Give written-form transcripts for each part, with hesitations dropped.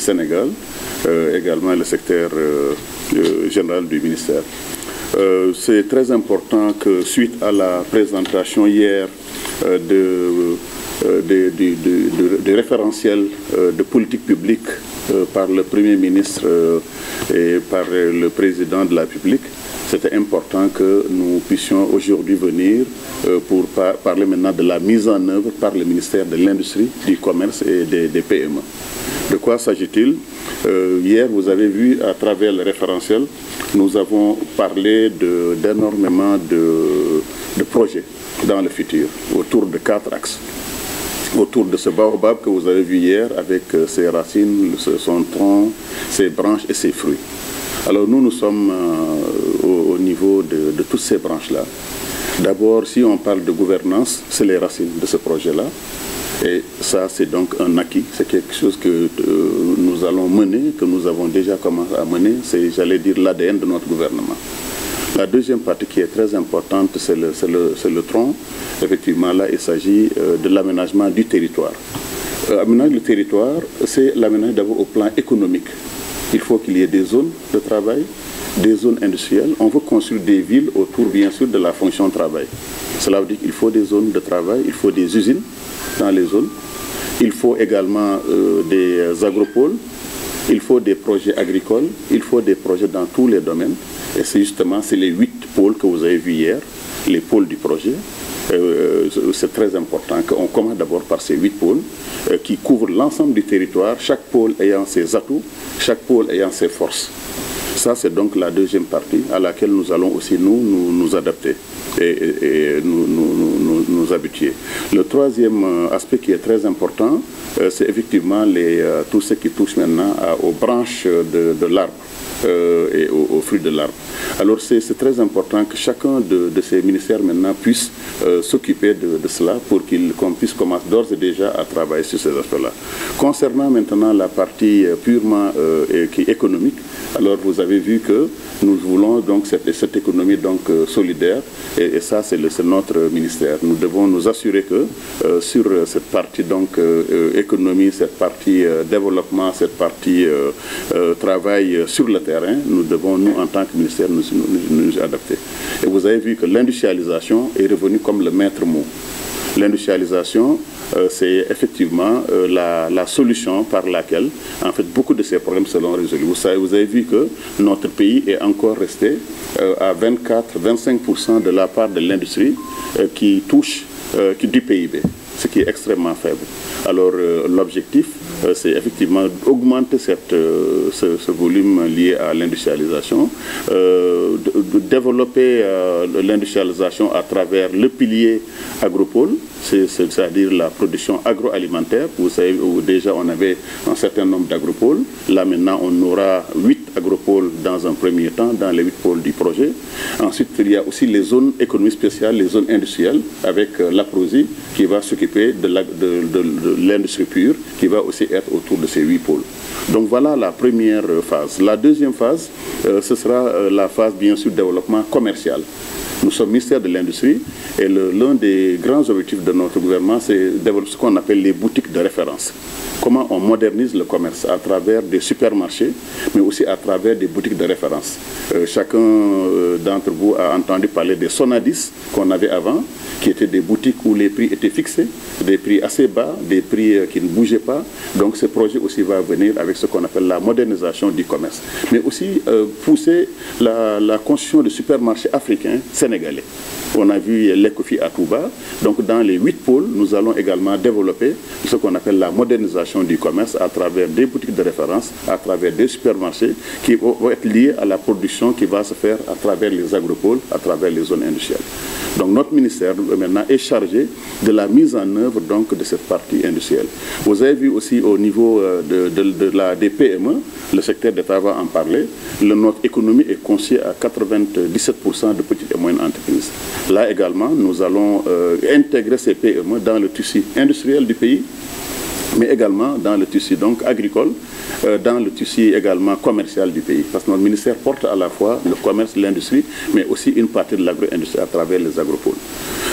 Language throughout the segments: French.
Sénégal, également le secrétaire général du ministère. C'est très important que suite à la présentation hier des référentiels de politique publique par le Premier ministre et par le Président de la République, c'était important que nous puissions aujourd'hui venir pour parler maintenant de la mise en œuvre par le ministère de l'Industrie, du Commerce et des PME. De quoi s'agit-il? Hier, vous avez vu à travers le référentiel, nous avons parlé d'énormément de projets dans le futur, autour de 4 axes. Autour de ce baobab que vous avez vu hier, avec ses racines, son tronc, ses branches et ses fruits. Alors nous sommes au niveau de toutes ces branches-là. D'abord, si on parle de gouvernance, c'est les racines de ce projet-là. Et ça, c'est donc un acquis. C'est quelque chose que nous allons mener, que nous avons déjà commencé à mener. C'est, j'allais dire, l'ADN de notre gouvernement. La deuxième partie qui est très importante, c'est le tronc. Effectivement, là, il s'agit de l'aménagement du territoire. Aménager le territoire, c'est l'aménagement d'abord au plan économique. Il faut qu'il y ait des zones de travail, des zones industrielles. On veut construire des villes autour, bien sûr, de la fonction travail. Cela veut dire qu'il faut des zones de travail, il faut des usines dans les zones. Il faut également des agropoles, il faut des projets agricoles, il faut des projets dans tous les domaines. Et c'est justement les 8 pôles que vous avez vus hier, les pôles du projet. C'est très important qu'on commence d'abord par ces 8 pôles qui couvrent l'ensemble du territoire, chaque pôle ayant ses atouts, chaque pôle ayant ses forces. Ça, c'est donc la deuxième partie à laquelle nous allons aussi nous adapter et nous habituer. Le troisième aspect qui est très important, c'est effectivement tout ce qui touche maintenant aux branches de l'arbre et aux fruits de l'arbre. Alors c'est très important que chacun de ces ministères maintenant puisse s'occuper de cela pour qu'on puisse commencer d'ores et déjà à travailler sur ces aspects-là. Concernant maintenant la partie purement économique, alors vous avez vu que nous voulons donc cette économie donc solidaire et ça c'est notre ministère. Nous devons nous assurer que sur cette partie donc économie, cette partie développement, cette partie travail sur le terrain, nous devons nous en tant que ministère nous adapter. Et vous avez vu que l'industrialisation est revenue comme le maître mot. L'industrialisation, c'est effectivement la solution par laquelle, en fait, beaucoup de ces problèmes seront résolus. Vous avez vu que notre pays est encore resté à 24-25% de la part de l'industrie qui touche du PIB, ce qui est extrêmement faible. Alors l'objectif, c'est effectivement d'augmenter ce volume lié à l'industrialisation, de développer l'industrialisation à travers le pilier agropole, c'est-à-dire la production agroalimentaire. Vous savez, où déjà on avait un certain nombre d'agropoles. Là maintenant, on aura 8 agropoles dans un premier temps, dans les 8 pôles du projet. Ensuite, il y a aussi les zones économiques spéciales, les zones industrielles, avec l'APROSI qui va s'occuper de l'industrie pure, qui va aussi être autour de ces 8 pôles. Donc voilà la première phase. La deuxième phase, ce sera la phase bien sûr développement commercial. Nous sommes ministère de l'Industrie et l'un des grands objectifs de notre gouvernement, c'est ce qu'on appelle les boutiques de référence. Comment on modernise le commerce à travers des supermarchés, mais aussi à travers des boutiques de référence. Chacun d'entre vous a entendu parler des Sonadis qu'on avait avant, qui étaient des boutiques où les prix étaient fixés, des prix assez bas, des prix qui ne bougeaient pas. Donc ce projet aussi va venir avec ce qu'on appelle la modernisation du commerce. Mais aussi pousser la construction de supermarchés africains sénégalais. On a vu l'Ecofi à Touba. Donc dans les 8 pôles, nous allons également développer ce qu'on appelle la modernisation du commerce à travers des boutiques de référence, à travers des supermarchés qui vont être liés à la production qui va se faire à travers les agropoles, à travers les zones industrielles. Donc notre ministère maintenant est chargé de la mise en œuvre donc, de cette partie industrielle. Vous avez vu aussi au niveau des PME, le secteur d'État va en parler, notre économie est conçue à 97% de petites et moyennes entreprises. Là également, nous allons intégrer ces PME dans le tissu industriel du pays mais également dans le tissu donc agricole, dans le tissu également commercial du pays. Parce que notre ministère porte à la fois le commerce, l'industrie, mais aussi une partie de l'agro-industrie à travers les agropoles.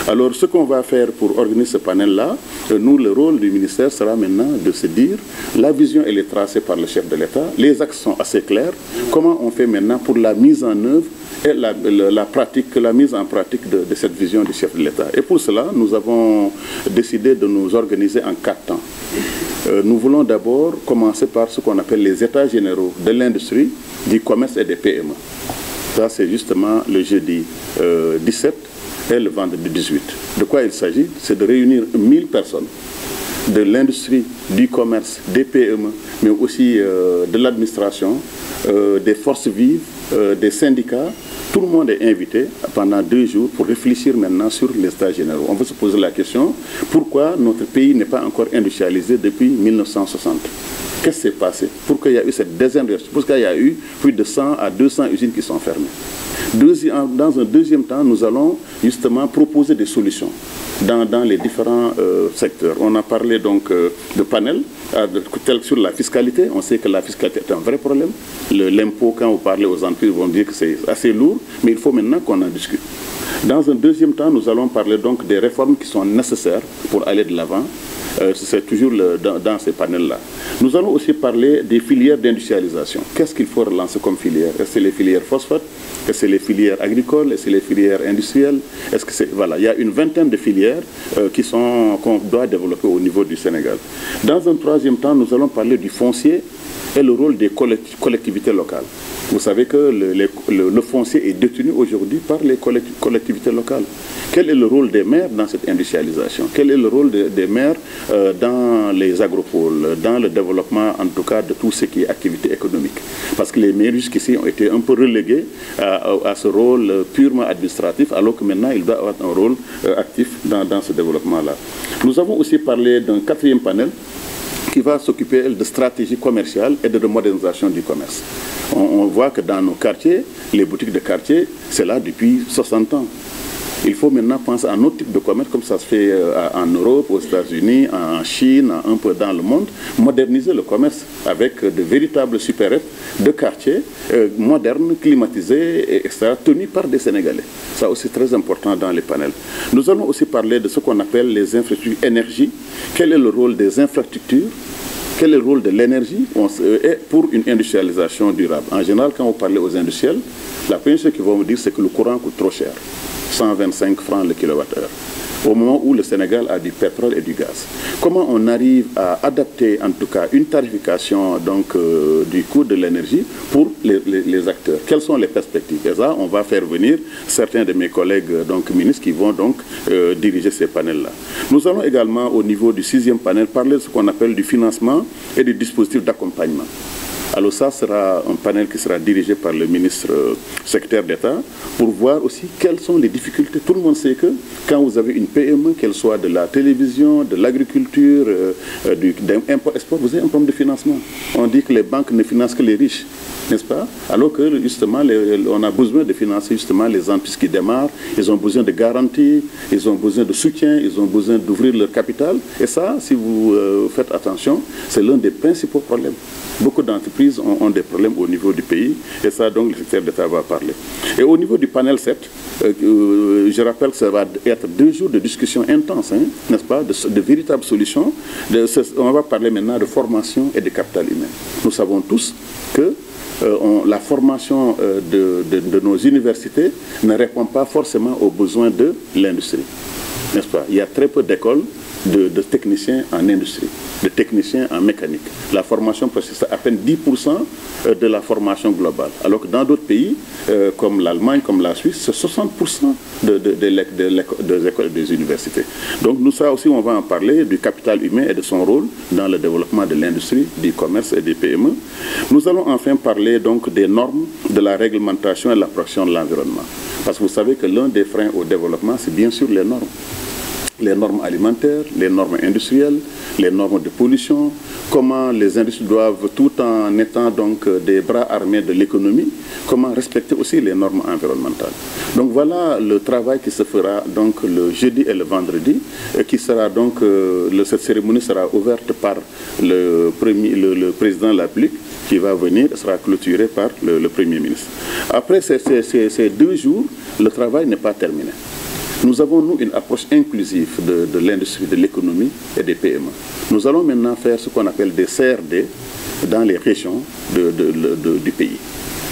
Alors ce qu'on va faire pour organiser ce panel-là, nous, le rôle du ministère sera maintenant de se dire, la vision elle est tracée par le chef de l'État, les axes sont assez clairs, comment on fait maintenant pour la mise en œuvre et la mise en pratique de cette vision du chef de l'État. Et pour cela, nous avons décidé de nous organiser en 4 temps. Nous voulons d'abord commencer par ce qu'on appelle les états généraux de l'industrie, du commerce et des PME. Ça, c'est justement le jeudi 17 et le vendredi 18. De quoi il s'agit? C'est de réunir 1000 personnes de l'industrie, du commerce, des PME, mais aussi de l'administration, des forces vives, des syndicats. Tout le monde est invité pendant 2 jours pour réfléchir maintenant sur les états généraux. On peut se poser la question, pourquoi notre pays n'est pas encore industrialisé depuis 1960? Qu'est-ce qui s'est passé? Pourquoi il y a eu cette désindustrialisation? Pourquoi il y a eu plus de 100 à 200 usines qui sont fermées? Dans un deuxième temps, nous allons justement proposer des solutions dans les différents secteurs. On a parlé donc de panels, tel sur la fiscalité. On sait que la fiscalité est un vrai problème. L'impôt, quand vous parlez aux entreprises, ils vont dire que c'est assez lourd, mais il faut maintenant qu'on en discute. Dans un deuxième temps, nous allons parler donc des réformes qui sont nécessaires pour aller de l'avant. C'est toujours dans ces panels-là. Nous allons aussi parler des filières d'industrialisation. Qu'est-ce qu'il faut relancer comme filière? Est-ce que c'est les filières phosphate? Est-ce que c'est les filières agricoles? Est-ce que c'est les filières industrielles? Est-ce que c'est... Voilà, il y a une vingtaine de filières qu'on doit développer au niveau du Sénégal. Dans un troisième temps, nous allons parler du foncier et le rôle des collectivités locales. Vous savez que le foncier est détenu aujourd'hui par les collectivités locales. Quel est le rôle des maires dans cette industrialisation? Quel est le rôle des maires dans les agropoles, dans le développement en tout cas de tout ce qui est activité économique? Parce que les maires jusqu'ici ont été un peu relégués à ce rôle purement administratif, alors que maintenant ils doivent avoir un rôle actif dans ce développement-là. Nous avons aussi parlé d'un 4e panel qui va s'occuper de stratégie commerciale et de modernisation du commerce. On voit que dans nos quartiers, les boutiques de quartier, c'est là depuis 60 ans. Il faut maintenant penser à un autre type de commerce, comme ça se fait en Europe, aux États-Unis, en Chine, un peu dans le monde. Moderniser le commerce avec de véritables supérettes de quartiers modernes, climatisés, etc., tenus par des Sénégalais. Ça aussi très important dans les panels. Nous allons aussi parler de ce qu'on appelle les infrastructures énergie. Quel est le rôle des infrastructures? Quel est le rôle de l'énergie pour une industrialisation durable? En général, quand vous parlez aux industriels, la première chose qu'ils vont vous dire, c'est que le courant coûte trop cher. 125 francs le kilowattheure, au moment où le Sénégal a du pétrole et du gaz. Comment on arrive à adapter en tout cas une tarification donc, du coût de l'énergie pour les acteurs? Quelles sont les perspectives? Et ça, on va faire venir certains de mes collègues donc, ministres qui vont donc diriger ces panels-là. Nous allons également au niveau du 6e panel parler de ce qu'on appelle du financement et du dispositif d'accompagnement. Alors ça sera un panel qui sera dirigé par le ministre secrétaire d'État pour voir aussi quelles sont les difficultés. Tout le monde sait que quand vous avez une PME, qu'elle soit de la télévision, de l'agriculture, d'import-export, vous avez un problème de financement. On dit que les banques ne financent que les riches, n'est-ce pas? Alors que justement, on a besoin de financer justement les entreprises qui démarrent, ils ont besoin de garanties, ils ont besoin de soutien, ils ont besoin d'ouvrir leur capital. Et ça, si vous faites attention, c'est l'un des principaux problèmes. Beaucoup d'entreprises ont des problèmes au niveau du pays, et ça, donc, le secrétaire d'État va parler. Et au niveau du panel 7, je rappelle que ça va être 2 jours de discussion intense, hein, n'est-ce pas, de véritables solutions. On va parler maintenant de formation et de capital humain. Nous savons tous que la formation de nos universités ne répond pas forcément aux besoins de l'industrie, n'est-ce pas? Il y a très peu d'écoles de techniciens en industrie, de techniciens en mécanique. La formation, c'est à peine 10% de la formation globale. Alors que dans d'autres pays, comme l'Allemagne, comme la Suisse, c'est 60% des écoles et des universités. Donc nous, ça aussi, on va en parler du capital humain et de son rôle dans le développement de l'industrie, du commerce et des PME. Nous allons enfin parler donc des normes, de la réglementation et de la protection de l'environnement. Parce que vous savez que l'un des freins au développement, c'est bien sûr les normes. les normes alimentaires, les normes industrielles, les normes de pollution, comment les industries doivent, tout en étant donc des bras armés de l'économie, comment respecter aussi les normes environnementales. Donc voilà le travail qui se fera donc le jeudi et le vendredi, et qui sera donc, cette cérémonie sera ouverte par le président de la République, qui va venir, sera clôturée par le Premier ministre. Après ces 2 jours, le travail n'est pas terminé. Nous avons, nous, une approche inclusive de l'industrie, de l'économie et des PME. Nous allons maintenant faire ce qu'on appelle des CRD dans les régions du pays.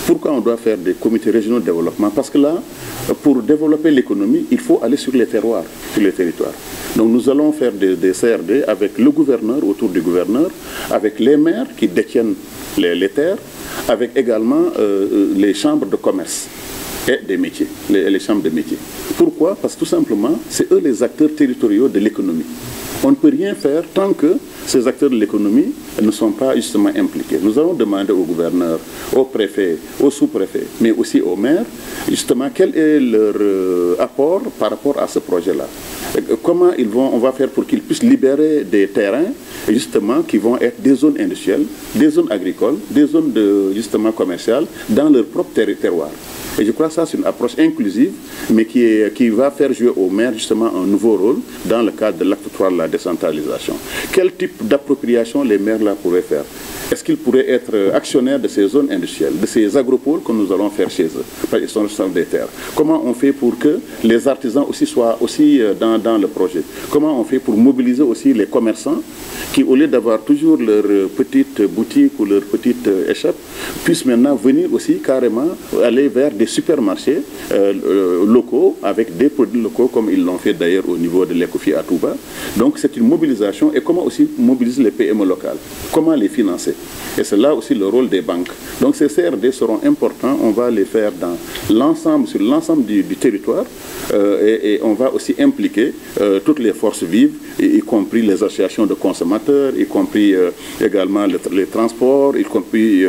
Pourquoi on doit faire des comités régionaux de développement? Parce que là, pour développer l'économie, il faut aller sur les terroirs, sur les territoires. Donc nous allons faire des CRD avec le gouverneur, autour du gouverneur, avec les maires qui détiennent les terres, avec également les chambres de commerce et des métiers, les chambres de métiers. Pourquoi? Parce que tout simplement, c'est eux les acteurs territoriaux de l'économie. On ne peut rien faire tant que ces acteurs de l'économie ne sont pas justement impliqués. Nous allons demander au gouverneur, au préfet, au sous-préfet, mais aussi aux maires, justement, quel est leur apport par rapport à ce projet-là. Comment on va faire pour qu'ils puissent libérer des terrains, justement, qui vont être des zones industrielles, des zones agricoles, des zones justement commerciales, dans leur propre terroir. Et je crois que ça, c'est une approche inclusive, mais qui va faire jouer aux maires justement un nouveau rôle dans le cadre de l'acte 3 de la décentralisation. Quel type d'appropriation les maires là pourraient faire? Est-ce qu'ils pourraient être actionnaires de ces zones industrielles, de ces agropoles que nous allons faire chez eux, parce qu'ils sont responsables des terres? Comment on fait pour que les artisans aussi soient aussi dans le projet? Comment on fait pour mobiliser aussi les commerçants qui, au lieu d'avoir toujours leur petite boutique ou leur petite échoppe, puissent maintenant venir aussi carrément aller vers des supermarchés locaux avec des produits locaux, comme ils l'ont fait d'ailleurs au niveau de l'Ecofi à Touba. Donc c'est une mobilisation. Et comment aussi mobiliser les PME locales? Comment les financer? Et c'est là aussi le rôle des banques. Donc ces CRD seront importants, on va les faire dans l'ensemble, sur l'ensemble du territoire, et on va aussi impliquer toutes les forces vives, y compris les associations de consommateurs, y compris également les transports, y compris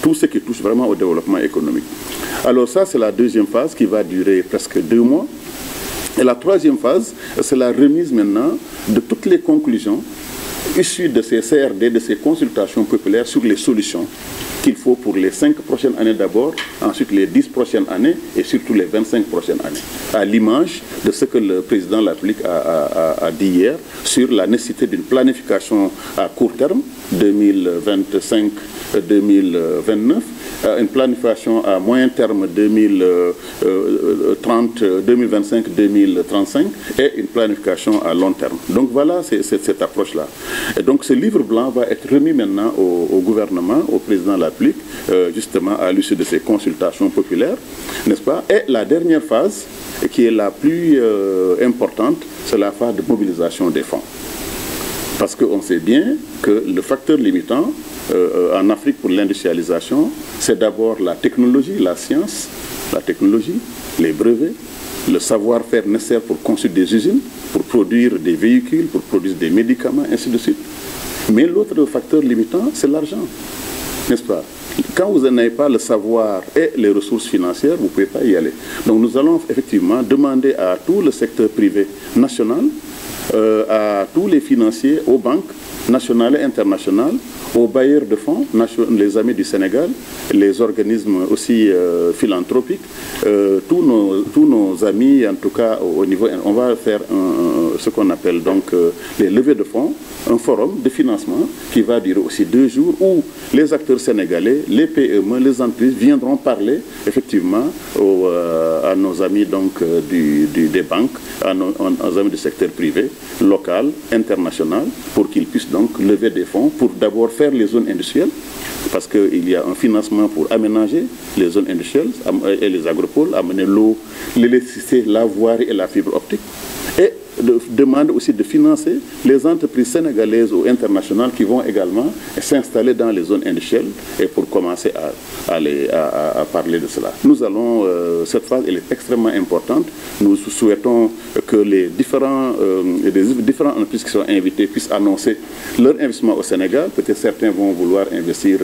tout ce qui touche vraiment au développement économique. Alors ça, c'est la deuxième phase qui va durer presque 2 mois. Et la troisième phase, c'est la remise maintenant de toutes les conclusions issues de ces CRD, de ces consultations populaires sur les solutions qu'il faut pour les 5 prochaines années d'abord, ensuite les 10 prochaines années et surtout les 25 prochaines années. À l'image de ce que le président de la République a dit hier sur la nécessité d'une planification à court terme, 2025-2029, une planification à moyen terme 2025-2035 et une planification à long terme. Donc voilà, c'est cette approche-là. Et donc ce livre blanc va être remis maintenant au gouvernement, au président de la République, justement à l'issue de ces consultations populaires, n'est-ce pas? Et la dernière phase, qui est la plus importante, c'est la phase de mobilisation des fonds. Parce qu'on sait bien que le facteur limitant en Afrique pour l'industrialisation, c'est d'abord la technologie, la science, la technologie, les brevets, le savoir-faire nécessaire pour construire des usines, pour produire des véhicules, pour produire des médicaments, ainsi de suite. Mais l'autre facteur limitant, c'est l'argent, n'est-ce pas? Quand vous n'avez pas le savoir et les ressources financières, vous ne pouvez pas y aller. Donc nous allons effectivement demander à tout le secteur privé national, à tous les financiers, aux banques nationales et internationales, aux bailleurs de fonds, les amis du Sénégal, les organismes aussi philanthropiques, tous nos amis, en tout cas au niveau, on va faire ce qu'on appelle donc les levées de fonds, un forum de financement qui va durer aussi 2 jours où les acteurs sénégalais, les PME, les entreprises viendront parler effectivement à nos amis donc des banques, à nos amis du secteur privé, local, international, pour qu'ils puissent donc lever des fonds pour d'abord faire les zones industrielles, parce qu'il y a un financement pour aménager les zones industrielles et les agropoles, amener l'eau, l'électricité, la voirie et la fibre optique, et demande aussi de financer les entreprises sénégalaises ou internationales qui vont également s'installer dans les zones industrielles, et pour commencer à parler de cela. Nous allons, cette phase elle est extrêmement importante. Nous souhaitons que les différents entreprises qui sont invitées puissent annoncer leur investissement au Sénégal. Peut-être certains vont vouloir investir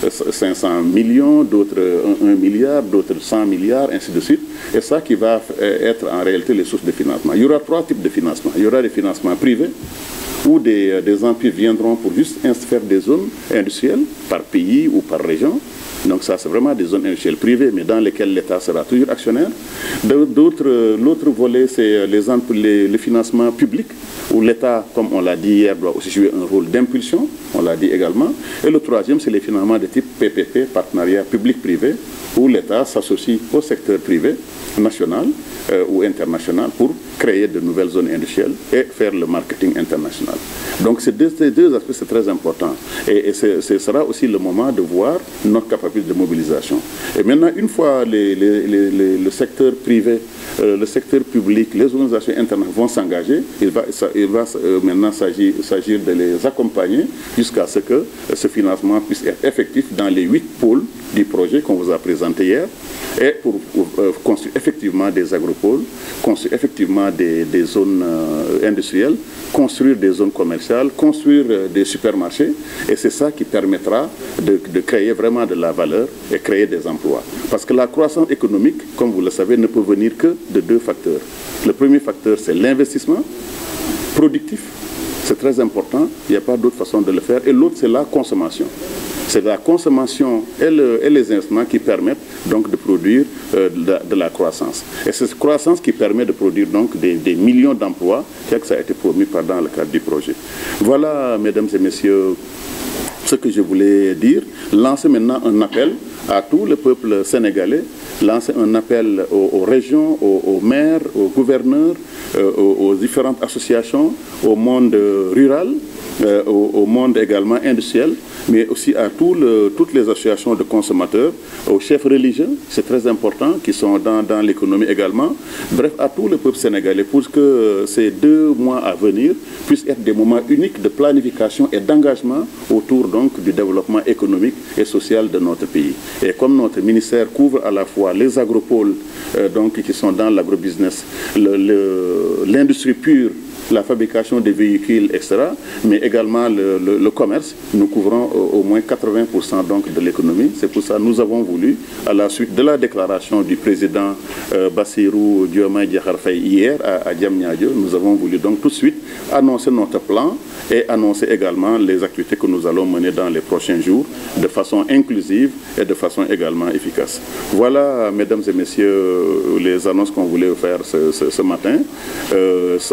500 millions, d'autres 1 milliard, d'autres 100 milliards, ainsi de suite. Et ça qui va être en réalité les sources de financement. Il y aura 3 types de financements. Il y aura des financements privés, où des emprises viendront pour juste faire des zones industrielles par pays ou par région. Donc ça, c'est vraiment des zones industrielles privées, mais dans lesquelles l'État sera toujours actionnaire. L'autre volet, c'est le financement public, où l'État, comme on l'a dit hier, doit aussi jouer un rôle d'impulsion, on l'a dit également. Et le troisième, c'est les financements de type PPP, partenariat public-privé, où l'État s'associe au secteur privé, national ou international, pour créer de nouvelles zones industrielles et faire le marketing international. Donc ces deux aspects, c'est très important. Et ce sera aussi le moment de voir notre capacité de mobilisation. Et maintenant, une fois le secteur privé, le secteur public, les organisations internationales vont s'engager, il va maintenant s'agir de les accompagner jusqu'à ce que ce financement puisse être effectif dans les 8 pôles du projet qu'on vous a présenté hier, et pour construire effectivement des agropoles, construire effectivement des zones industrielles, construire des zones commerciales, construire des supermarchés, et c'est ça qui permettra de créer vraiment de la valeur et créer des emplois. Parce que la croissance économique, comme vous le savez, ne peut venir que de 2 facteurs. Le premier facteur, c'est l'investissement productif. C'est très important, il n'y a pas d'autre façon de le faire. Et l'autre, c'est la consommation. C'est la consommation et les investissements qui permettent donc de produire de la croissance. Et c'est cette croissance qui permet de produire donc des millions d'emplois, tel que ça a été promis dans le cadre du projet. Voilà, mesdames et messieurs, ce que je voulais dire. Lancer maintenant un appel à tout le peuple sénégalais, lancer un appel aux régions, aux maires, aux gouverneurs, aux différentes associations, au monde rural, au monde également industriel, mais aussi à toutes les associations de consommateurs, aux chefs religieux, c'est très important, qui sont dans l'économie également. Bref, à tout le peuple sénégalais, pour que ces 2 mois à venir puissent être des moments uniques de planification et d'engagement autour donc du développement économique et social de notre pays. Et comme notre ministère couvre à la fois les agropoles donc, qui sont dans l'agrobusiness, l'industrie pure, la fabrication des véhicules, etc., mais également le commerce, nous couvrons au moins 80% donc de l'économie. C'est pour ça que nous avons voulu, à la suite de la déclaration du président Bassirou Diomaye Diakhar Faye hier à Diamniadio, nous avons voulu donc tout de suite annoncer notre plan et annoncer également les activités que nous allons mener dans les prochains jours de façon inclusive et de façon également efficace. Voilà, mesdames et messieurs, les annonces qu'on voulait faire ce matin.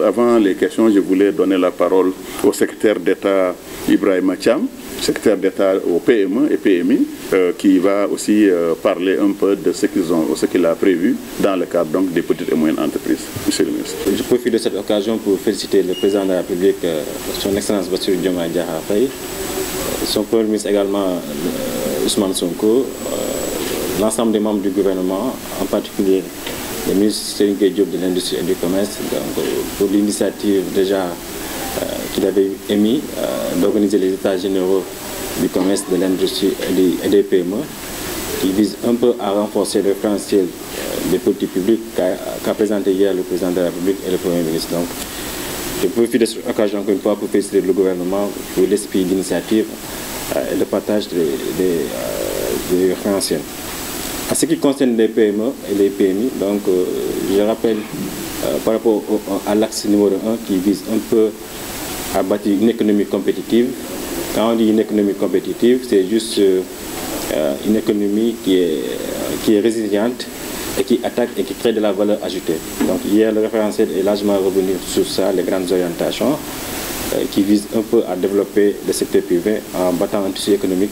Avant les questions, je voulais donner la parole au secrétaire d'État Ibrahima Thiam, secrétaire d'État au PME et PMI, qui va aussi parler un peu de ce qu'il a prévu dans le cadre donc, des petites et moyennes entreprises. Monsieur le ministre. Je profite de cette occasion pour féliciter le président de la République, son Excellence Bassirou Diomaye Diakhar Faye, son Premier ministre également, Ousmane Sonko, l'ensemble des membres du gouvernement, en particulier le ministre Serigne Gueye Diop de l'Industrie et du Commerce, donc, pour l'initiative déjà qu'il avait émis d'organiser les états généraux du commerce, de l'industrie et des PME, qui vise un peu à renforcer le référentiel des politiques publiques qu'a présenté hier le président de la République et le Premier ministre. Donc, je profite de cette occasion encore une fois pour féliciter le gouvernement pour l'esprit d'initiative et de partage des référentiels. En ce qui concerne les PME et les PMI, donc, je rappelle par rapport à l'axe numéro 1 qui vise un peu à bâtir une économie compétitive. Quand on dit une économie compétitive, c'est juste une économie qui est résiliente et qui attaque et qui crée de la valeur ajoutée. Donc hier, le référentiel est largement revenu sur ça, les grandes orientations qui visent un peu à développer le secteur privé en battant un tissu économique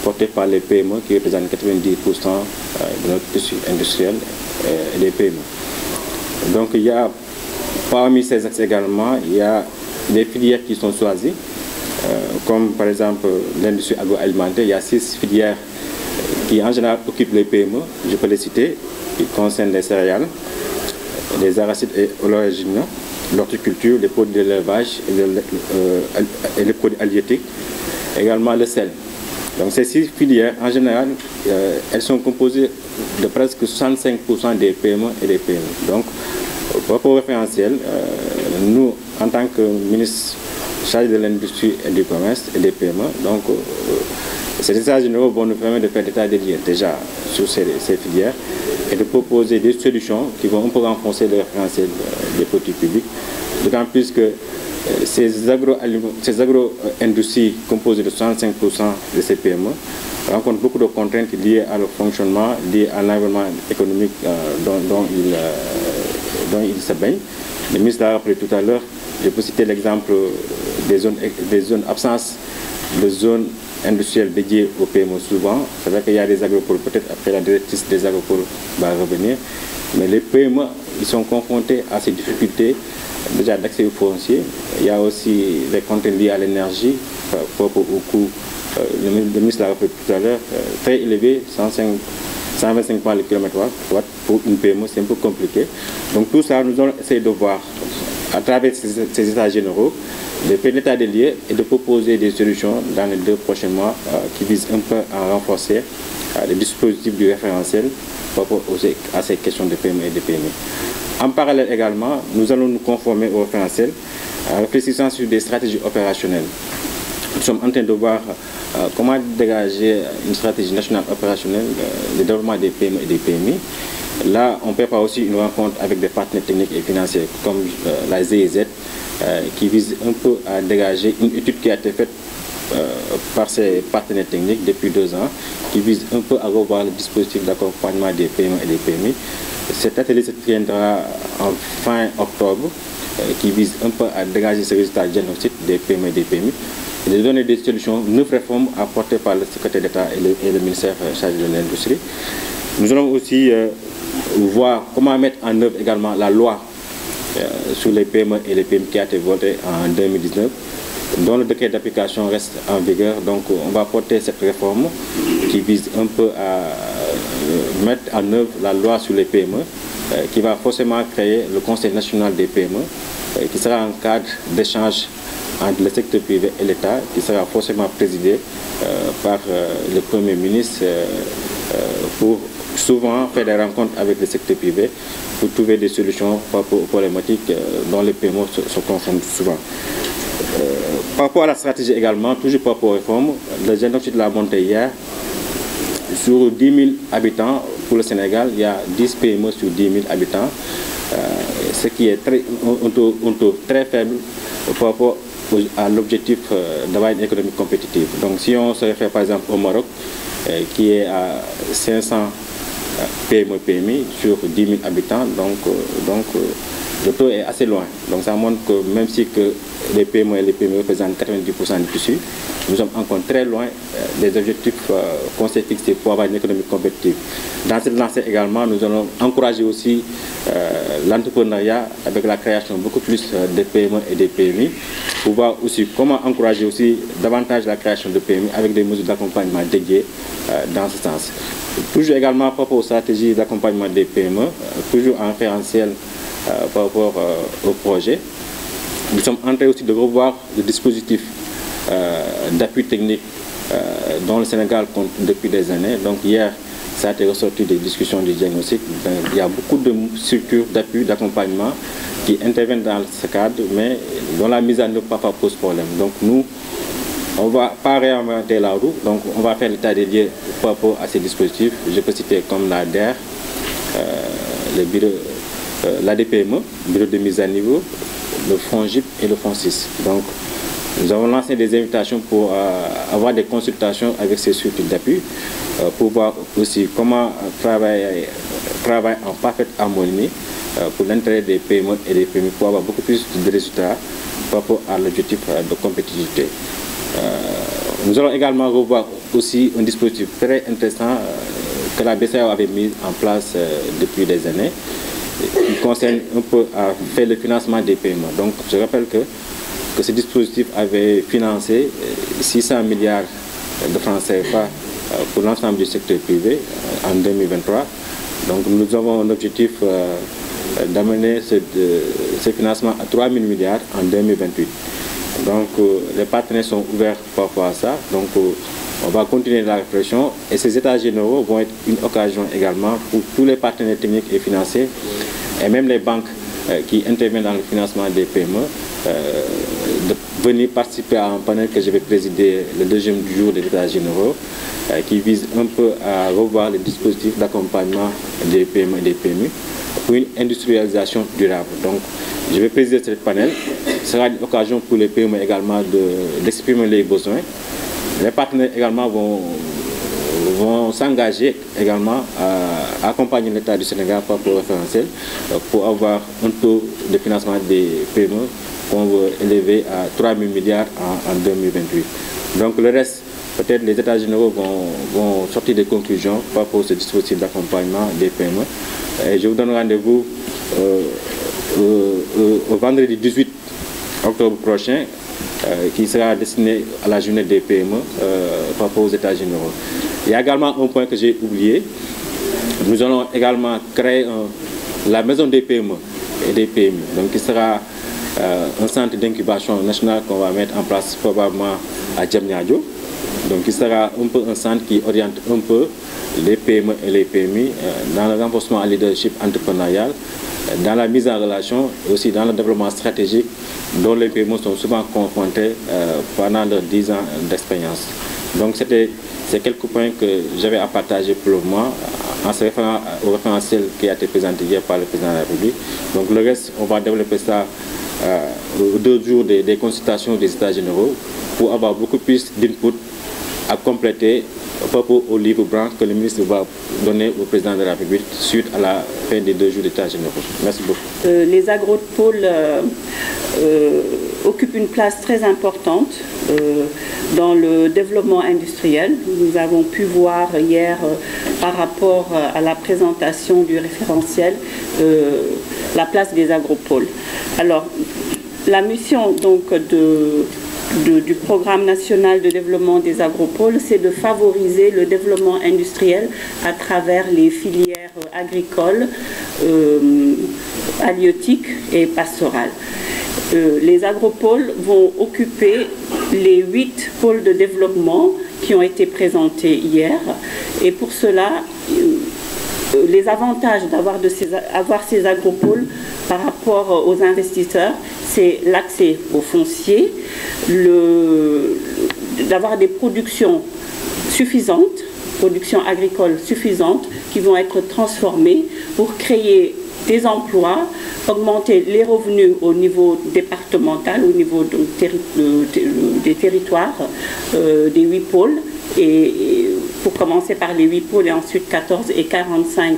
porté par les PME qui représentent 90% de notre tissu industriel et des PME. Donc il y a, parmi ces axes également, il y a des filières qui sont choisies, comme par exemple l'industrie agroalimentaire. Il y a 6 filières qui en général occupent les PME, je peux les citer, qui concernent les céréales, les arachides et oléagineux, l'horticulture, les produits d'élevage et les produits halieutiques, également le sel. Donc ces 6 filières, en général, elles sont composées de presque 65% des PME et des PME. Donc, par rapport au référentiel, nous, en tant que ministre chargé de l'industrie et du commerce et des PME, donc ces états généraux vont nous permettre de faire l'état des liens déjà sur ces filières et de proposer des solutions qui vont un peu renforcer le référentiel des politiques publiques D'autant plus que ces agro-industries composées de 65% de ces PME rencontrent beaucoup de contraintes liées à leur fonctionnement, liées à l'environnement économique dont ils se baignent. Le ministre l'a rappelé tout à l'heure, je peux citer l'exemple des zones absence de zones industrielles dédiées aux PME souvent. C'est vrai qu'il y a des agropoles, peut-être après la directrice des agropoles va revenir, mais les PME ils sont confrontés à ces difficultés déjà d'accès au foncier. Il y a aussi des contraintes liées à l'énergie, propre au coût, le ministre l'a rappelé tout à l'heure, très élevé, 125 par le kilomètre-watt pour une PME, c'est un peu compliqué. Donc tout ça, nous allons essayer de voir à travers ces états généraux, de faire l'état des lieux et de proposer des solutions dans les 2 prochains mois qui visent un peu à renforcer les dispositifs du référentiel par rapport à ces questions de PME et de PMI. En parallèle également, nous allons nous conformer au référentiel en réfléchissant sur des stratégies opérationnelles. Nous sommes en train de voir comment dégager une stratégie nationale opérationnelle de développement des PME et des PMI. Là, on prépare aussi une rencontre avec des partenaires techniques et financiers comme la GIZ qui vise un peu à dégager une étude qui a été faite par ces partenaires techniques depuis 2 ans, qui vise un peu à revoir le dispositif d'accompagnement des PME et des PMI. Cet atelier se tiendra en fin octobre, qui vise un peu à dégager ces résultats diagnostiques des PME et des PMI, et de donner des solutions, 9 réformes apportées par le secrétaire d'État et le ministère chargé de l'Industrie. Nous allons aussi voir comment mettre en œuvre également la loi sur les PME et les PMI qui a été votée en 2019, dont le décret d'application reste en vigueur. Donc on va porter cette réforme qui vise un peu à mettre en œuvre la loi sur les PME, qui va forcément créer le Conseil national des PME, qui sera un cadre d'échange entre le secteur privé et l'État, qui sera forcément présidé par le Premier ministre pour souvent faire des rencontres avec le secteur privé pour trouver des solutions par rapport aux problématiques dont les PME se confrontent souvent. Par rapport à la stratégie également, toujours par rapport aux réformes, le diagnostic de la montée hier, sur 10 000 habitants pour le Sénégal, il y a 10 PME sur 10 000 habitants, ce qui est un taux très faible par rapport à l'objectif d'avoir une économie compétitive. Donc si on se réfère par exemple au Maroc, qui est à 500 PME PMI sur 10 000 habitants, donc le taux est assez loin. Donc ça montre que même si que les PME et les PMI représentent 90% du tissu, nous sommes encore très loin des objectifs qu'on s'est fixés pour avoir une économie compétitive. Dans cette lancée également, nous allons encourager aussi l'entrepreneuriat avec la création beaucoup plus de PME et des PMI, pour voir aussi comment encourager aussi davantage la création de PMI avec des mesures d'accompagnement dédiées dans ce sens. Toujours également par rapport aux stratégies d'accompagnement des PME, toujours en référentiel par rapport au projet. Nous sommes en train aussi de revoir le dispositif d'appui technique dont le Sénégal compte depuis des années. Donc hier, ça a été ressorti des discussions du diagnostic. Donc, il y a beaucoup de structures d'appui, d'accompagnement qui interviennent dans ce cadre, mais dont la mise en œuvre parfois pose problème. Donc nous, on ne va pas réinventer la roue, donc on va faire l'état des lieux par rapport à ces dispositifs. Je peux citer comme la DER, le bureau, l'ADPME, bureau de mise à niveau, le FONGIP et le FONSIS. Donc nous avons lancé des invitations pour avoir des consultations avec ces structures d'appui, pour voir aussi comment travailler en parfaite harmonie pour l'intérêt des PME et des PMI, pour avoir beaucoup plus de résultats par rapport à l'objectif de compétitivité. Nous allons également revoir aussi un dispositif très intéressant que la BCEAO avait mis en place depuis des années, qui concerne un peu à faire le financement des PME. Donc je rappelle que ce dispositif avait financé 600 milliards de francs CFA pour l'ensemble du secteur privé en 2023. Donc nous avons un objectif d'amener ce financement à 3 000 milliards en 2028. Donc les partenaires sont ouverts par rapport à ça. Donc on va continuer la réflexion et ces états généraux vont être une occasion également pour tous les partenaires techniques et financiers et même les banques qui interviennent dans le financement des PME de venir participer à un panel que je vais présider le 2e jour des états généraux qui vise un peu à revoir les dispositifs d'accompagnement des PME et des PMI pour une industrialisation durable. Donc, je vais présider ce panel. Ce sera une occasion pour les PME également d'exprimer les besoins. Les partenaires également vont s'engager également à accompagner l'État du Sénégal par rapport au référentiel pour avoir un taux de financement des PME qu'on veut élever à 3 000 milliards en 2028. Donc le reste, peut-être les États généraux vont sortir des conclusions par rapport à ce dispositif d'accompagnement des PME. Et je vous donne rendez-vous au vendredi 18 octobre prochain, qui sera destiné à la journée des PME par rapport aux États généraux. Il y a également un point que j'ai oublié. Nous allons également créer la maison des PME et des PMI, donc qui sera un centre d'incubation national qu'on va mettre en place probablement à Diamniadio. Donc qui sera un peu un centre qui oriente un peu les PME et les PMI dans le renforcement à leadership entrepreneurial, dans la mise en relation et aussi dans le développement stratégique dont les PME sont souvent confrontés pendant leurs 10 ans d'expérience. Donc c'est quelques points que j'avais à partager pour le moment en se référant au référentiel qui a été présenté hier par le président de la République. Donc le reste, on va développer ça aux 2 jours des consultations des États généraux pour avoir beaucoup plus d'input à compléter par rapport au livre blanc que le ministre va donner au président de la République suite à la fin des 2 jours d'État généraux. Merci beaucoup. Les agropoles occupent une place très importante dans le développement industriel. Nous avons pu voir hier par rapport à la présentation du référentiel la place des agropoles. Alors, la mission donc du programme national de développement des agropoles, c'est de favoriser le développement industriel à travers les filières agricoles, halieutiques et pastorales. Les agropoles vont occuper les 8 pôles de développement qui ont été présentés hier. Et pour cela, les avantages d'avoir ces agropoles par rapport aux investisseurs, c'est l'accès au foncier, d'avoir des productions suffisantes, productions agricoles suffisantes qui vont être transformées pour créer des emplois, augmenter les revenus au niveau départemental, au niveau des territoires, des 8 pôles, et pour commencer par les 8 pôles et ensuite 14 et 45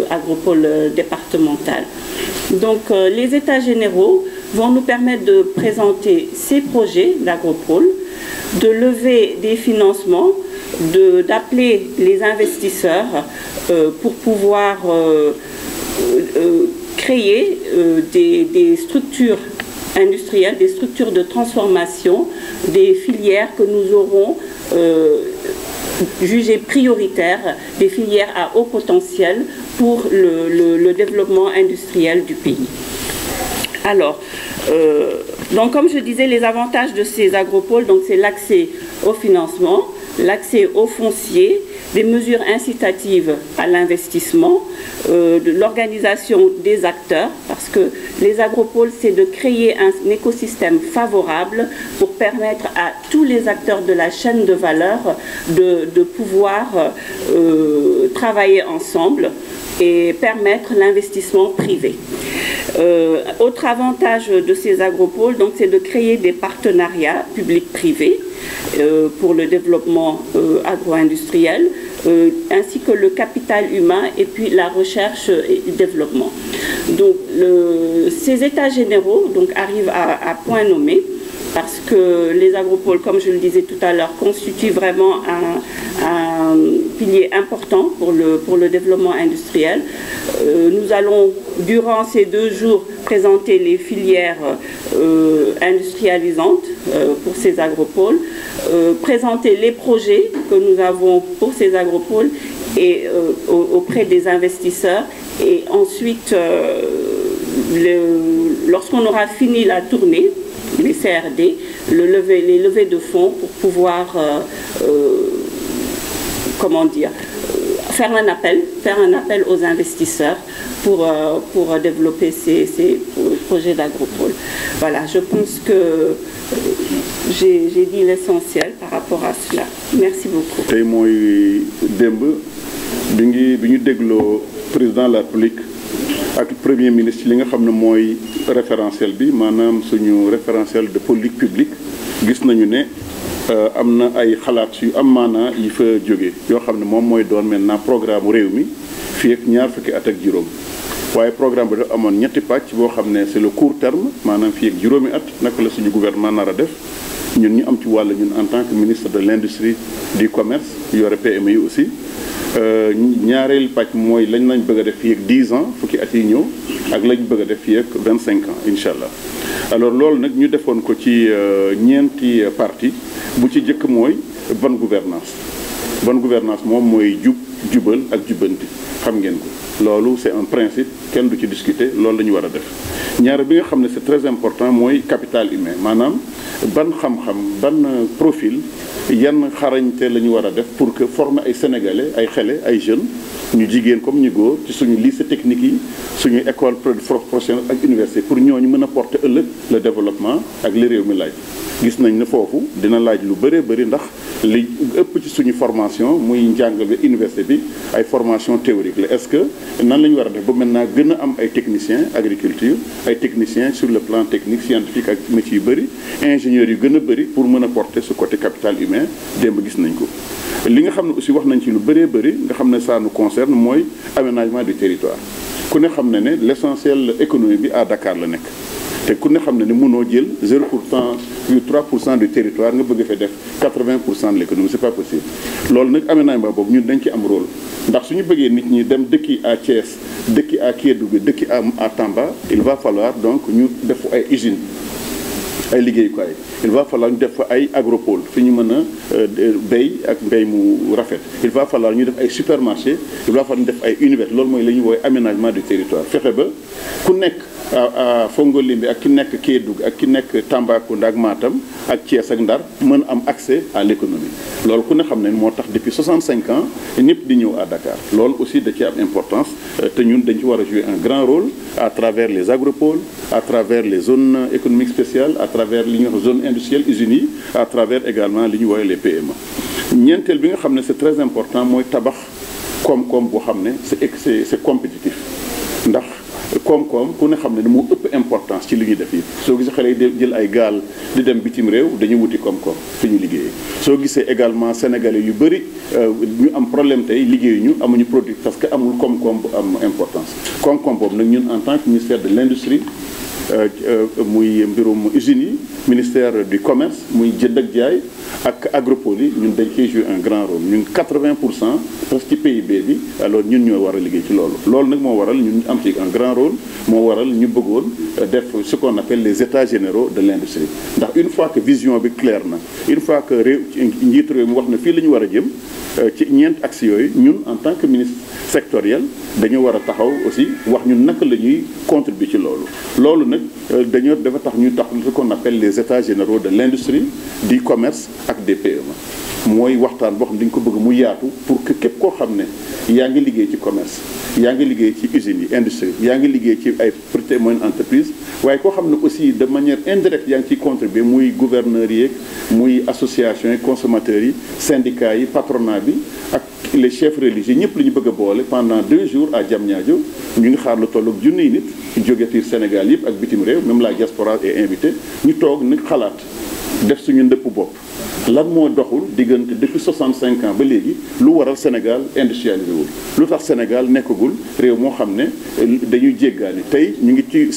agropoles départementales. Donc les États généraux vont nous permettre de présenter ces projets d'agropoles, de lever des financements, d'appeler les investisseurs pour pouvoir créer des structures industrielles, des structures de transformation, des filières que nous aurons jugées prioritaires, des filières à haut potentiel pour le développement industriel du pays. Alors, donc comme je disais, les avantages de ces agropoles, c'est l'accès au financement, l'accès au foncier, des mesures incitatives à l'investissement, de l'organisation des acteurs, parce que les agropoles, c'est de créer un écosystème favorable pour permettre à tous les acteurs de la chaîne de valeur de pouvoir travailler ensemble et permettre l'investissement privé. Autre avantage de ces agropoles, c'est de créer des partenariats publics-privés pour le développement agro-industriel, ainsi que le capital humain et puis la recherche et développement. Donc ces états généraux arrivent à point nommé, parce que les agropoles, comme je le disais tout à l'heure, constituent vraiment un pilier important pour le développement industriel. Nous allons, durant ces 2 jours, présenter les filières industrialisantes pour ces agropoles, présenter les projets que nous avons pour ces agropoles et auprès des investisseurs, et ensuite, lorsqu'on aura fini la tournée, les CRD, les levées de fonds pour pouvoir, faire un appel aux investisseurs pour développer ces projets d'agropole. Voilà, je pense que j'ai dit l'essentiel par rapport à cela. Merci beaucoup. tey mooy démb bi ñu dégloo président de la République ak premier ministre li nga xam ne mooy référentiel bi maanaam suñu référentiel de politique publique gis nañu ne am na ay xalaat yu am maanaa yi fa jóge yoo xam ne moom mooy doon maintenant programme réew mi fii ak ñaar fukki at ak juróom waaye programme bi dafa amoon ñetti pàcc boo xam ne c'est le court terme maanaam fii ak juróomi at naka la suñu gouvernement nar a def ñun ñu am ci wàll ñun en tant que ministre de l'industrie du commerce yore PME yi aussi ñaareelu pàcc mooy lañ bëgg a def fii ak 10 ans fukki at yi ñëw ak lañ bëgg a def fii ak 25 ans incha allah. alors loolu nag ñu defoon ko ci ñeenti partie bu ci jëkk mooy bonne gouvernance moom mooy jubal ak jubbanti xam ngeen ko loolu c'est un principe kenn du ci discuter loolu la ñu war a def. ñaar bi nga xam ne c'est très important mooy capital humain maanaam ban xam-xam ban profil yan xarañte la ñu war a def pour que former ay sénégalais ay xale ay jeunes ñu jigéen comme ñu góor ci suñu lycée technique yi suñu école professionnelle ak université pour ñooñu mën a porter ëllëg le développement ak li réew mi laaj. gis nañ ne foofu dina laaj lu bëree bëri ndax li ëpp ci suñu formation muy njàng bi université bi ay formation théorique la est-ce que nan la ñu war a def ba maintenant gën a am ay techniciens agriculture ay techniciens sur le plan technique scientifique ak métiers yu bëri ingénieurs yu gën a bëri pour mën a porter ce côté capital humain démb gis nañ ko. li nga xam ne aussi wax nañ ci lu bëree bëri nga xam ne ça nous concerne mooy aménagement du territoire ku ne xam ne ne l'essentiel économie bi à Dakar la nekk. te ku ne xam ne ne mënoo jël 0% du territoire nga bëgg fa def 80% de l'économie c'est pas possible loolu nag aménagement boobu ñun dañ ci am rôle ndax suñu bëggee nit ñi dem dëkki à Thiès dëkki à Kédougou dëkki à Tamba il va falloir donc ñu def ay usines ay liggéeyukaay il va falloir ñu def fa ay agropole fi ñu mën a béy ak mbéy mu rafet il va falloir ñu def ay supermarché il va falloir ñu def ay université loolu mooy la ñuy woowee aménagement du territoire fexe ba ku nekk à Fongolimbi ak ki nekk Kédougou ak ki nekk Tambacounda ak Matam ak Thiès ak Ndar mën am accès à l'économie loolu ku ne xam ne moo tax depuis 65 ans ñëpp di ñëw à Dakar loolu aussi da ci am importance te ñun dañ ci war a jouer un grand rôle à travers les agropoles à travers les zones économiques spéciales à travers li ñuy wax zone industrielle usines yi à travers également li ñu woowee les PME. ñeenteel bi nga xam ne c'est très important mooy tabax koom-koom boo xam ne c'est compétitif ndax koom-koom ku ne xam ne moo ëpp importance ci li ñuy def yi soo gisee xale yi jël ay gaal di dem bitim réew dañuy wuti koom-koom fi ñu liggéeyee soo gisee également sénégalais yu bëri ñu am problème tey liggéeyuñu amuñu produit parce que amul koom-koom bu am importance koom-koom boobu nag ñun en tant que ministère de l'industrie muy mbirum usines yi ministère du commerce muy jënd ak jaay ak agropole yi ñun dañ koy jouer un grand rôle ñun 80% presque ci PIB bi alors ñun ñoo war a liggéey ci loolu nag moo waral ñun am ci un grand rôle moo waral ñu bëggoon def ce qu'on appelle les états généraux de l'industrie ndax une fois que vision bi claire na une fois que njiitu réew mi wax na fii la ñu war a jëm ci ñeent axes yooyu ñun en tant que ministre sectoriel dañu war a taxaw aussi wax ñun naka la ñuy contribuer ci loolu nag dafa tax ñu tax ce qu'on appelle les états généraux de l'industrie du commerce ak des PME mooy waxtaan boo xam ne dañu ko bëgg mu yaatu pour que képp koo xam ne yaa ngi liggéey ci commerce yaa ngi liggéey ci usines yi industrie yaa ngi liggéey ci ay petites et moyennes entreprises waaye koo xam ne aussi de manière indirecte yaa ngi ciy contribuer muy gouverneurs yi muy associations yi consommateurs yi syndicats yi patronat bi ak les chefs religieux ñëpp la ñu bëgg a boole pendant 2 jours à Diamniadio ñu ngi xaar lu toll ak junniy nit jóge ci Sénégal yëpp ak bitim réew même la diaspora est invitée ñu toog nag xalaat def suñu ndëpp bopp lan moo doxul diggante depuis 65 ans ba léegi lu waral Sénégal industrialisé wul lu tax Sénégal nekkagul réew moo xam ne dañuy jéggaani tey ñu ngi ci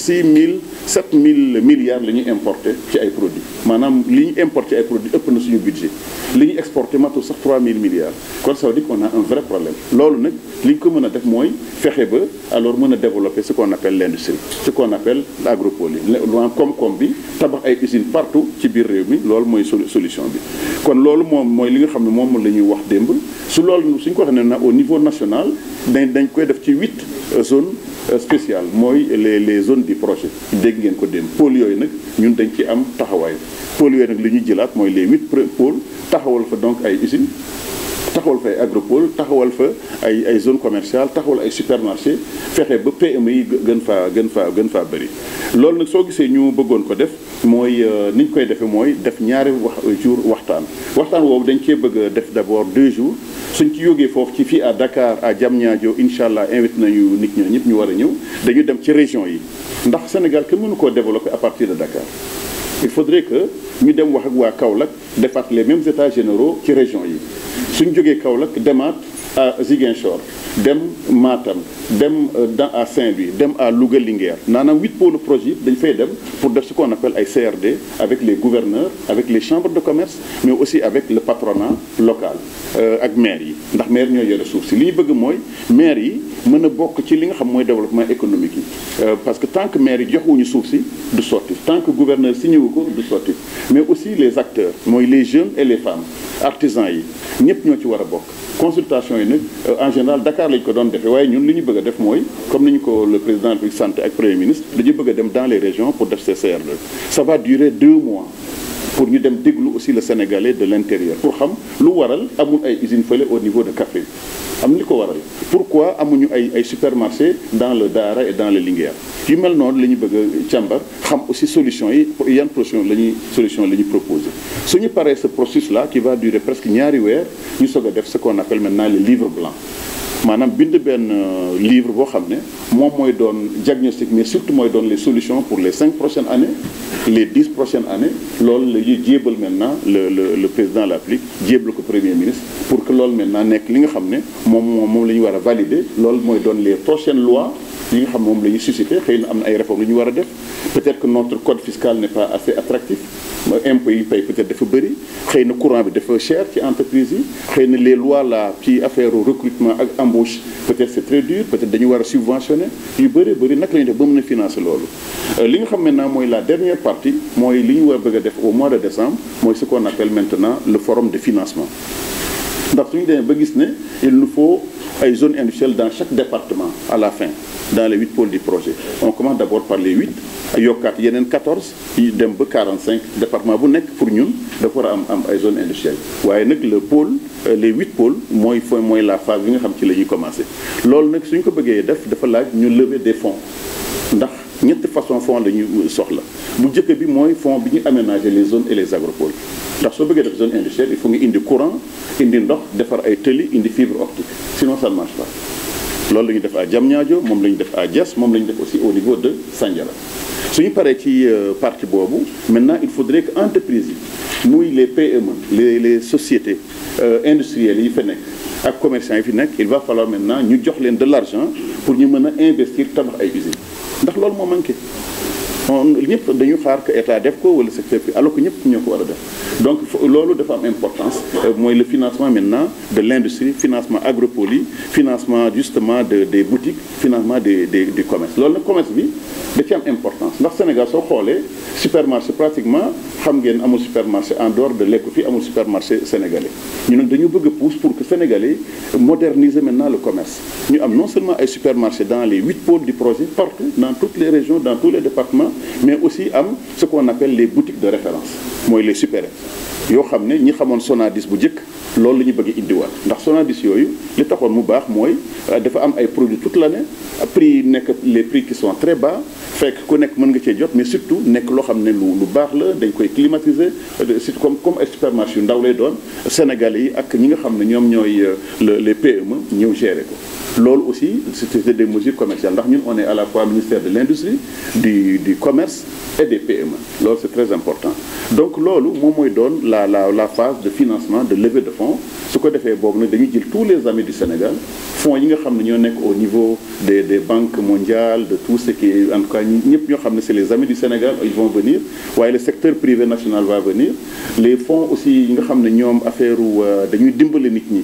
7 000 milliards la ñuy importé ci ay produits maanaam li ñu importé ay produits ëpp na suñu budget li ñu exporté matul sax 3 000 milliards kon ça veut dire qu'on a un vrai problème loolu nag li ñu ko mën a def mooy fexe ba alors mën a développer ce qu'on appelle l'industrie ce qu'on appelle l'agropole yi koom-koom bi tabax ay usines partout ci biir réew mi loolu mooy solution bi kon loolu moom mooy li nga xam ne moom la ñuy wax démb su loolu suñ ko waxee ne au niveau national dañ koy def ci 8 zones spéciales mooy les zones du projet dégg ngeen ko démb pôles yooyu nag ñun dañ ci am taxawaay pôles yooyu nag li ñuy jëlaat mooy les 8 pôles taxawal fa donc ay usines taxawal fa ay agropole taxawal fa ay zone commerciale taxawal ay supermarché fexe ba PME yi gën faa bëri loolu nag soo gisee ñu bëggoon ko def mooy ni ñu koy defee mooy def ñaari waxtaan woowu dañ cee bëgg a def d'abord 2 jours suñ ci yógee foofu ci fii à Dakar à Diamniadio incha allah invité nañu nit ñi ñëpp ñu war a ñëw dañu dem ci région yi ndax Sénégal kenn mënu koo développer à partir de Dakar il faudrait que ñu dem wax ak waa Kaolack defaat les mêmes états généraux ci région yi suñ jógee Kaolack demaat à Ziguinchor dem Matam dem à Saint-Louis dem à Louga Linguère naanaam 8 pôles projet dañ fay dem pour def ce qu'on appelle ay CRD avec les gouverneurs avec les chambres de commerce mais aussi avec le patronat local ak maire yi ndax maire ñooy yore suuf si li ñu bëgg mooy maire yi mën a bokk ci li nga xam mooy développement économique yi parce que tant que maire yi joxuñu suuf si du sotti tant que gouverneur si ñëwu ko du sotti mais aussi les acteurs mooy les jeunes et les femmes artisans yi ñëpp ñoo ci war a bokk consultation yi nag en général Dakar lañ ko doon defee waaye ñun li ñu bëgg a def mooy comme ni ñu ko le président de la santé ak premier ministre dañu bëgg a dem dans les régions pour def ces CRD ça va durer 2 mois pour ñu dem déglu aussi le Sénégalais de l'intérieur pour xam lu waral amul ay usines fële au niveau de Kaffrine am li ko waral pourquoi amuñu ay supermarché dans le Dahra et dans le Linguère yu mel noonu la ñu bëgg a càmbar xam aussi solution yi yan solution la ñuy proposé suñu paree ce processus là qui va durer presque ñaari weer ñu soog a def ce qu'on appelle maintenant le livre blanc maanaam bind benn livre boo xam ne moom mooy doon diagnostic mais surtout mooy doon les solutions pour les 5 prochaines années les 10 prochaines années loolu la ñuy jébal maintenant le président de la République jébal ko premier ministre pour que loolu maintenant nekk li nga xam ne moom la ñu war a valider loolu mooy doon les prochaines lois yi nga xam moom la ñuy susciter xëy na am na ay réformes yu ñu war a def peut-être que notre code fiscal n'est pas assez attractif impôts yi pay peut-être dafa bëri xëy na courant bi dafa cher ci entreprise yi xëy na les lois là ci affaire recrutement ak embauche peut-être c'est très dur peut-être dañu war a subventionner yu bëri naka la ñuy def ba mën a financer loolu li nga xam maintenant mooy la dernière partie mooy li ñu war a bëgg a def au mois de décembre mooy ce qu'on appelle maintenant le forum de financement ndax suñu demee ba gis ne il nous faut ay zones industrielles dans chaque département à la fin dans les 8 pôles du projet on commence d'abord par les 8 yokkaat yeneen 14 yi dem ba 45 département bu nekk pour ñun dafa war a am ay zones industrielles waaye nag le pôle les 8 pôles mooy la phase bi nga xam ci la ñuy commencer loolu nag suñ ko bëggee def dafa laaj ñu lever des fonds ndax ñetti façon fonds la ñu soxla bu njëkk bi mooy fonds bi ñu aménager les zones et les agropoles ndax soo bëggee def zone industrielle il faut nga indi courant indi ndox defar ay tëli indi fibre optique sinon ça ne marche pas loolu la ñu def à Diamniadio moom la ñu def à Diass moom la ñu def aussi au niveau de Sandiara suñu paree ci partie boobu maintenant il faudrait que entreprises yi muy les PME les sociétés industrielles yi fa nekk ak commerçants yi fi nekk il va falloir maintenant ñu jox leen de l'argent pour ñu mën a investir tabax ay usines ndax loolu moo manqué ñëpp dañu xaar que état def ko wala secteur privé alors que ñëpp ñoo ko war a def donc loolu dafa am importance mooy le financement maintenant de l'industrie financement agropole yi financement justement des boutiques financement du commerce loolu nag commerce bi da ci am importance ndax Sénégal soo xoolee supermarché pratiquement xam ngeen amul supermarché en dehors de lekku fii amul supermarché sénégalais ñu nag dañu bëgg a pousse pour que Sénégalais moderniser maintenant le commerce ñu am non seulement ay supermarché dans les 8 pôles du projet partout dans toutes les régions dans tous les départements mais aussi am ce qu'on appelle les boutiques de référence mooy les supérettes yoo xam ne ñi xamoon Sonadis bu njëkk loolu la ñu bëgg indiwaat ndax Sonadis yooyu li taxoon mu baax mooy dafa am ay produits toute l'année prix nekk les prix qui sont très bas fekk ku nekk mën nga cee jot mais surtout nekk loo xam ne lu baax la dañ koy climatiser surtout comme ay supermarché yu ndaw lay doon Sénégalais yi ak ñi nga xam ne ñoom ñooy les PME ñëw gérer ko loolu aussi c'est des mesures commerciales ndax ñun on est à la fois ministère de l'industrie du commerce et des PME loolu c'est très important donc loolu moom mooy doon la phase de financement de levée de fonds su ko defee boobu nag dañuy jël tous les amis du Sénégal fonds yi nga xam ne ñoo nekk au niveau des banques mondiales de tout ce qui est en tout cas ñëpp ñoo xam ne c'est les amis du Sénégal ils vont venir waaye le secteur privé national va venir les fonds aussi yi nga xam ne ñoom affaire dañuy dimbale nit ñi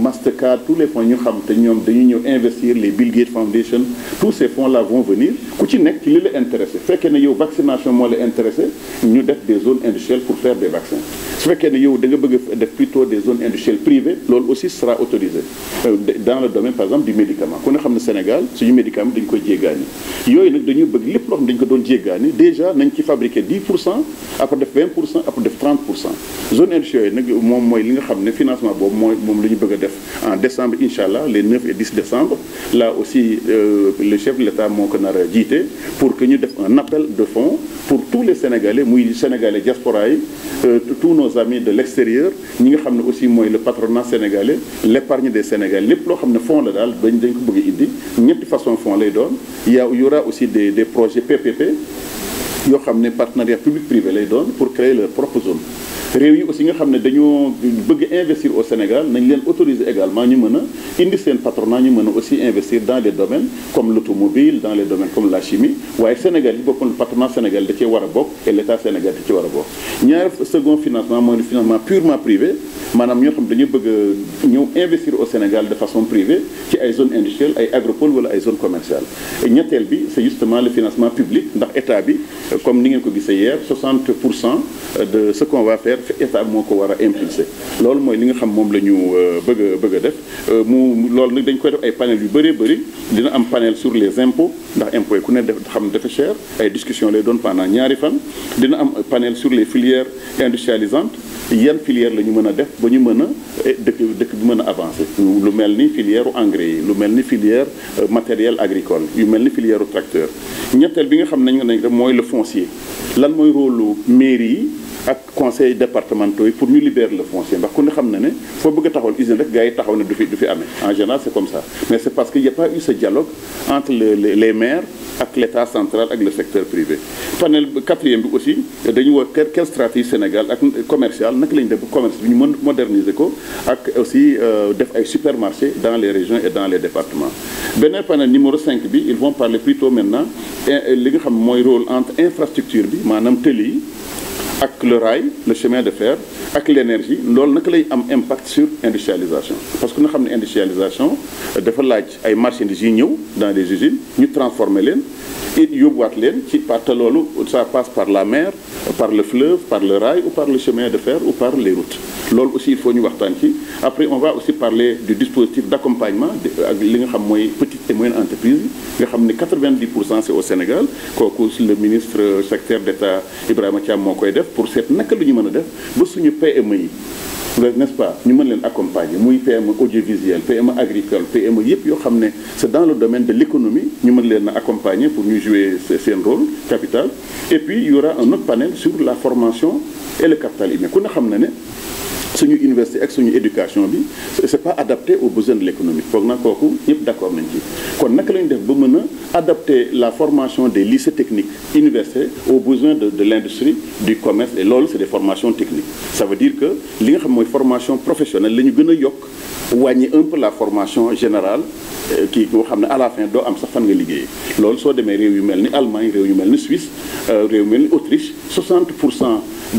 Mastercard tous les fonds ñu xam te ñoom dañuy ñëw investir les Bill Gates Foundation tous ces fonds là vont venir ku ci nekk ci li la intéressé fekkee ne yow vaccination moo la intéressé ñu def des zones industrielles pour faire des vaccins su fekkee ne yow da nga bëgg a def plutôt des zones industrielles privées loolu aussi sera autorisé dans le domaine par exemple du médicament ku ne xam ne Sénégal suñu médicament dañu koy jéggaani yooyu nag dañuy bëgg lépp loo xam dañu ko doon jéggaani déjà nañ ci fabriquer 10% après def 20% après def 30% zone industrielle yooyu nag moom mooy li nga xam ne financement boobu moom la ñu bëgg a def en décembre inchallah les 9 et 10 décembre là aussi le chef de l'État moo ko nar a jiite pour que ñu def un appel de fonds pour tous les Sénégalais muy Sénégalais diaspora yi tous nos nos amis de l'extérieur ñi nga xam ne aussi mooy le patronat sénégalais l'épargne des Sénégalais lépp loo xam ne fonds la daal dañ ko bëgg a indi ñetti façon fonds lay doon y aura aussi des projets PPP yoo xam ne partenariat public privé lay doon pour créer leur propre zone réew yi aussi nga xam ne dañoo bëgg investir au Sénégal nañ leen autoriser également ñu mën a indi seen patronat ñu mën a aussi investir dans des domaines comme l'automobile dans les domaines comme la chimie waaye Sénégal yi boppam le patronat Sénégal da cee war a bokk et l'État Sénégal da cee war a bokk ñaar second financement mooy le financement purement privé maanaam ñoo xam dañu bëgg a ñëw investir au Sénégal de façon privée ci ay zones industrielles ay agropole wala ay zones commerciales et ñetteel bi c'est justement le financement public ndax État bi comme ni ngeen ko gisee hier 60% de ce qu'on va faire État moo ko war a impulser loolu mooy li nga xam moom la ñu bëgg a def loolu nag dañ koy def ay panel yu bëree bëri dina am panel sur les impôts ndax impôts yi ku ne def xam dafa cher ay discussion lay doon pendant ñaari fan dina am panel sur les filières industrialisantes yan filière la ñu mën a def ba ñu mën a dëkk bi mën a avancer lu mel ni filière u engrais yi lu mel ni filière matériel agricole yu mel ni filière u tracteur ñetteel bi nga xam nañ def mooy le foncier lan mooy rôle mairie yi ak conseils départementaux yi pour ñu libérer le foncier ndax ku ne xam na ne foo bëgg a taxawal usine rek gars yi taxaw ne du fi amee en général c'est comme ça mais c'est parce que y a pas eu ce dialogue entre les maires ak l'État central ak le secteur privé panel quatrième bi aussi dañu wax quelle stratégie Sénégal ak commercial naka lañu def ba commerce bi ñu mën moderniser ko ak aussi def ay supermarchés dans les régions et dans les départements beneen panel numéro 5 bi ils vont parler plutôt maintenant li nga xam mooy rôle entre infrastructure bi maanaam tëli yi ak le rail le chemin de fer ak l'énergie loolu naka lay am impact sur industrialisation parce que nga xam ne industrialisation dafa laaj ay marchandises yi ñëw dans les usines ñu transformer leen et yóbbuwaat leen ci parce que loolu ça passe par la mer par le fleuve par le rail ou par le chemin de fer ou par les routes loolu aussi il faut ñu waxtaan ci après on va aussi parler du dispositif d'accompagnement ak li nga xam mooy petites et moyennes entreprises nga xam ne 90% c'est au Sénégal kooku le ministre secrétaire d'État Ibrahima Thiam moo koy def pour seet naka lu ñu mën a def ba suñu PME yi n'est-ce pas ñu mën leen accompagner muy PME audiovisuel PME agricole PME yëpp yoo xam ne c'est dans le domaine de l'économie ñu mën leen a accompagner pour ñu jouer seen rôle capital et puis il y aura un autre panel sur la formation et le capital humain ku ne xam na ne suñu université ak suñu éducation bi c'est pas adapté aux besoins de l'économie foog na kooku ñëpp d'accord nañ ci kon naka lañu def ba mën a adapter la formation des lycées techniques universités aux besoins de l'industrie du commerce et loolu c'est des formations techniques ça veut dire que li nga xam mooy formation professionnelle la ñu gën a yokk wàññi un peu la formation générale kii boo xam ne à la fin doo am sax fan nga liggéeyee loolu soo demee réew yu mel ni Allemagne réew yu mel ni Suisse réew yu mel ni Autriche 60%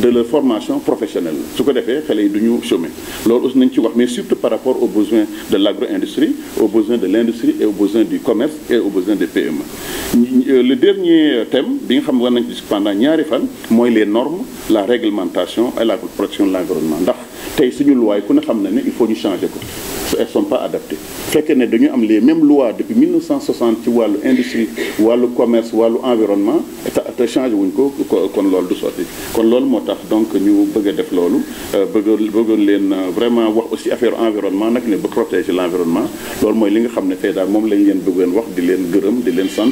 de leur formation professionnelle su ko defee xale yi du ñu chômer loolu aussi nañ ci wax mais surtout par rapport aux besoins de l'agro-industrie aux besoins de l'industrie et aux besoins du commerce et aux besoins des PME le dernier thème bi nga xam war nañ ci pendant ñaari fan mooy les normes la réglementation et la protection de l'environnement ndax tey suñu loi ku ne xam na ne il faut ñu changer ko elles sont pas adaptées fekkee ne dañu am les mêmes lois depuis 1960 ci wàllu industrie wàllu commerce wàllu environnement te changé wuñ ko kon loolu du sotti kon loolu moo tax donc ñu bëgg a def loolu bëggoon leen vraiment wax aussi affaire environnement nag ne ba protéger l'environnement loolu mooy li nga xam ne tey daal moom lañ leen bëggoon wax di leen gërëm di leen sant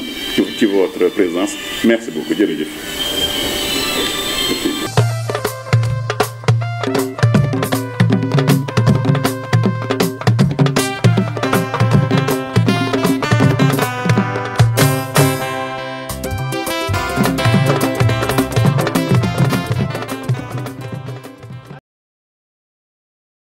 ci votre présence merci beaucoup jërëjëf